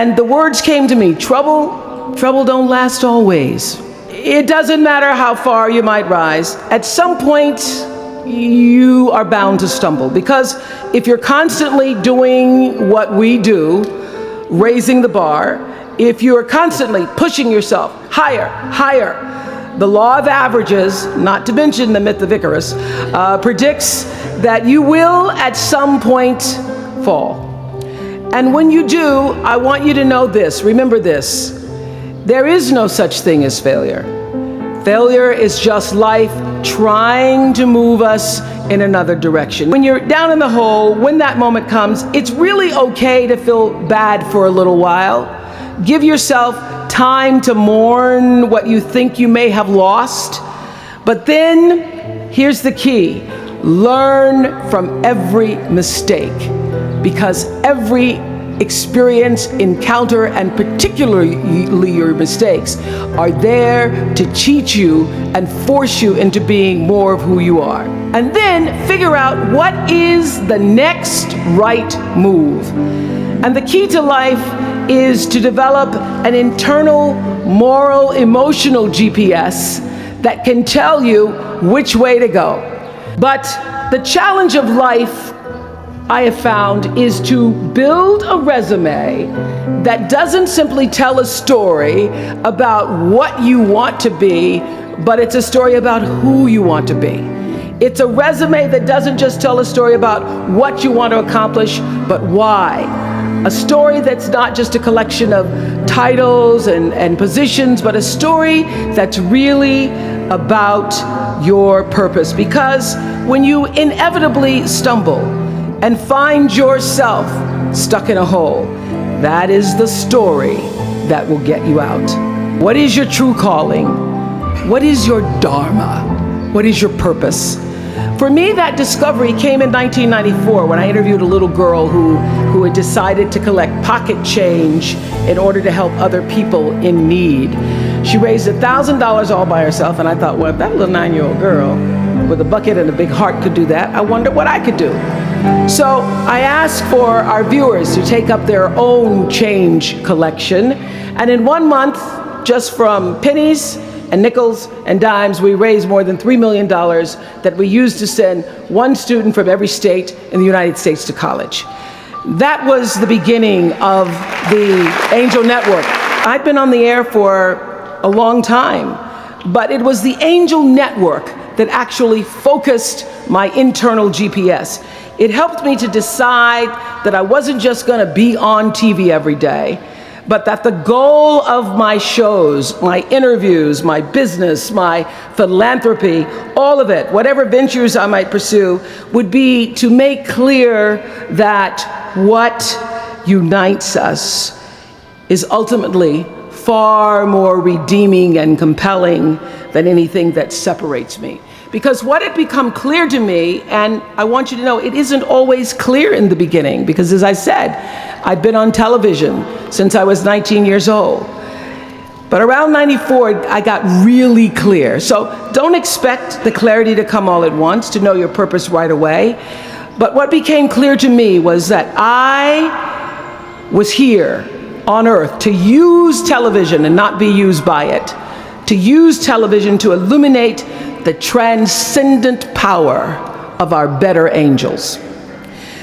And the words came to me, trouble don't last always. It doesn't matter how far you might rise. At some point, you are bound to stumble, because if you're constantly doing what we do, raising the bar, if you are constantly pushing yourself higher, the law of averages, not to mention the myth of Icarus, predicts that you will at some point fall. And when you do, I want you to know this, remember this, there is no such thing as failure. Failure is just life trying to move us in another direction. When you're down in the hole, when that moment comes, it's really okay to feel bad for a little while. Give yourself time to mourn what you think you may have lost. But then, here's the key. Learn from every mistake, because every experience, encounter, and particularly your mistakes are there to teach you and force you into being more of who you are. And then figure out what is the next right move. And the key to life is to develop an internal, moral, emotional GPS that can tell you which way to go. But the challenge of life, I have found, is to build a resume that doesn't simply tell a story about what you want to be, but it's a story about who you want to be. It's a resume that doesn't just tell a story about what you want to accomplish, but why. A story that's not just a collection of titles and positions, but a story that's really about your purpose. Because when you inevitably stumble and find yourself stuck in a hole, that is the story that will get you out. What is your true calling? What is your dharma? What is your purpose? For me, that discovery came in 1994 when I interviewed a little girl who had decided to collect pocket change in order to help other people in need. She raised $1,000 all by herself, and I thought, well, if that little 9-year-old girl with a bucket and a big heart could do that, I wonder what I could do. So I asked for our viewers to take up their own change collection, and in 1 month, just from pennies and nickels and dimes, we raised more than $3 million that we used to send one student from every state in the United States to college. That was the beginning of the Angel Network. I'd been on the air for a long time, but it was the Angel Network that actually focused my internal GPS. It helped me to decide that I wasn't just going to be on TV every day, but that the goal of my shows, my interviews, my business, my philanthropy, all of it, whatever ventures I might pursue, would be to make clear that what unites us is ultimately far more redeeming and compelling than anything that separates me. Because what had become clear to me, and I want you to know, it isn't always clear in the beginning, because as I said, I'd been on television since I was 19 years old. But around 94, I got really clear. So don't expect the clarity to come all at once, to know your purpose right away. But what became clear to me was that I was here on earth to use television and not be used by it, to use television to illuminate the transcendent power of our better angels.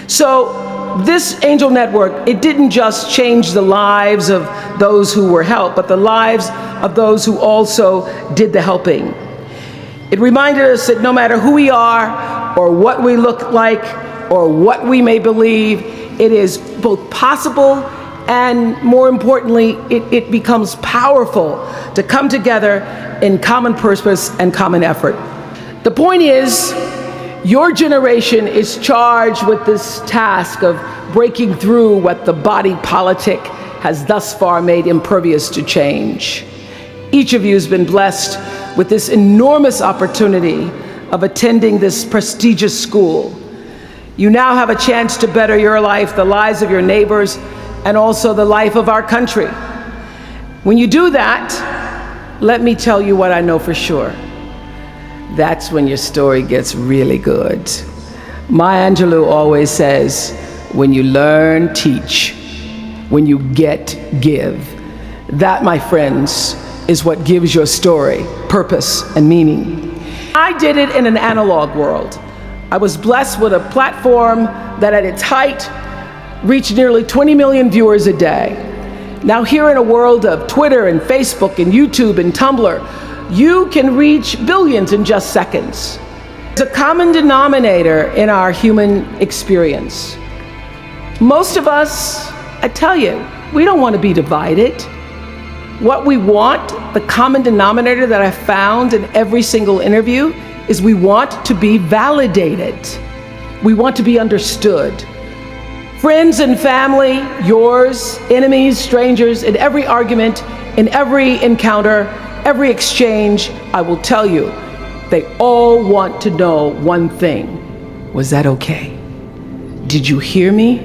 So this Angel Network, it didn't just change the lives of those who were helped, but the lives of those who also did the helping. It reminded us that no matter who we are, or what we look like, or what we may believe, it is both possible and, more importantly, it becomes powerful to come together in common purpose and common effort. The point is, your generation is charged with this task of breaking through what the body politic has thus far made impervious to change. Each of you has been blessed with this enormous opportunity of attending this prestigious school. You now have a chance to better your life, the lives of your neighbors, and also the life of our country. When you do that, let me tell you what I know for sure. That's when your story gets really good. Maya Angelou always says, when you learn, teach. when you give. That, my friends, is what gives your story purpose and meaning. I did it in an analog world. I was blessed with a platform that at its height reached nearly 20 million viewers a day. Now here in a world of Twitter and Facebook and YouTube and Tumblr, you can reach billions in just seconds. There's a common denominator in our human experience. Most of us, I tell you, we don't want to be divided. What we want, the common denominator that I found in every single interview, is we want to be validated. We want to be understood. Friends and family, yours, enemies, strangers, in every argument, in every encounter, every exchange, I will tell you, they all want to know one thing. Was that okay? Did you hear me?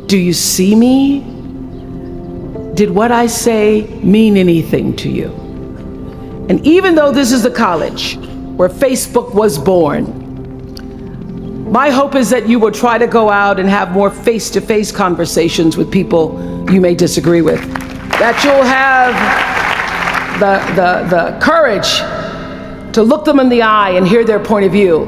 Do you see me? Did what I say mean anything to you? And even though this is the college where Facebook was born, my hope is that you will try to go out and have more face-to-face conversations with people you may disagree with. That you'll have the courage to look them in the eye and hear their point of view,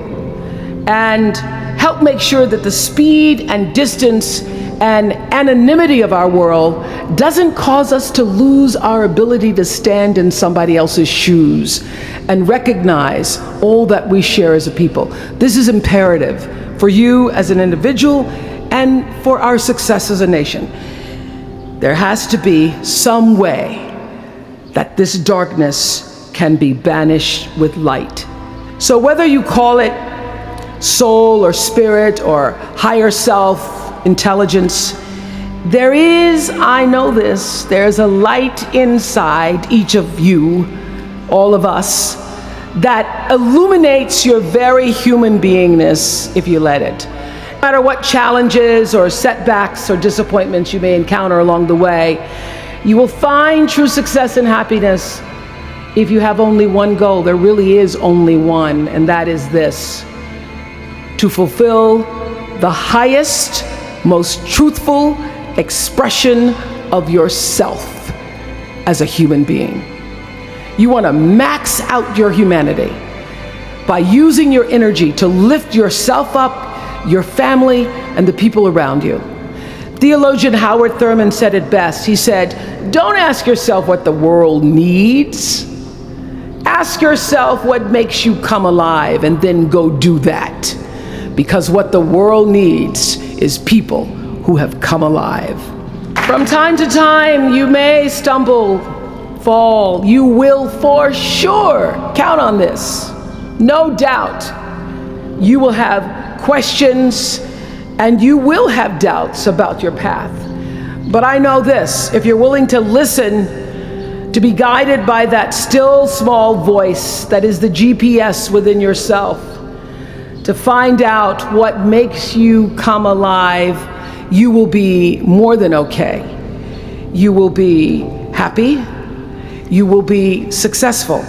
and help make sure that the speed and distance and anonymity of our world doesn't cause us to lose our ability to stand in somebody else's shoes and recognize all that we share as a people. This is imperative for you as an individual and for our success as a nation. There has to be some way that this darkness can be banished with light. So whether you call it soul or spirit or higher self, intelligence, there is, I know this, there's a light inside each of you, all of us, that illuminates your very human beingness if you let it. No matter what challenges or setbacks or disappointments you may encounter along the way, you will find true success and happiness if you have only one goal. There really is only one, and that is this: to fulfill the highest, most truthful expression of yourself as a human being. You want to max out your humanity by using your energy to lift yourself up, your family, and the people around you. Theologian Howard Thurman said it best. He said, "Don't ask yourself what the world needs. Ask yourself what makes you come alive, and then go do that. Because what the world needs is people who have come alive." From time to time, you may stumble, fall. You will for sure, count on this. No doubt, you will have questions and you will have doubts about your path. But I know this: if you're willing to listen, to be guided by that still small voice that is the GPS within yourself, to find out what makes you come alive, you will be more than okay. You will be happy, you will be successful,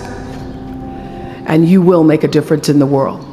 and you will make a difference in the world.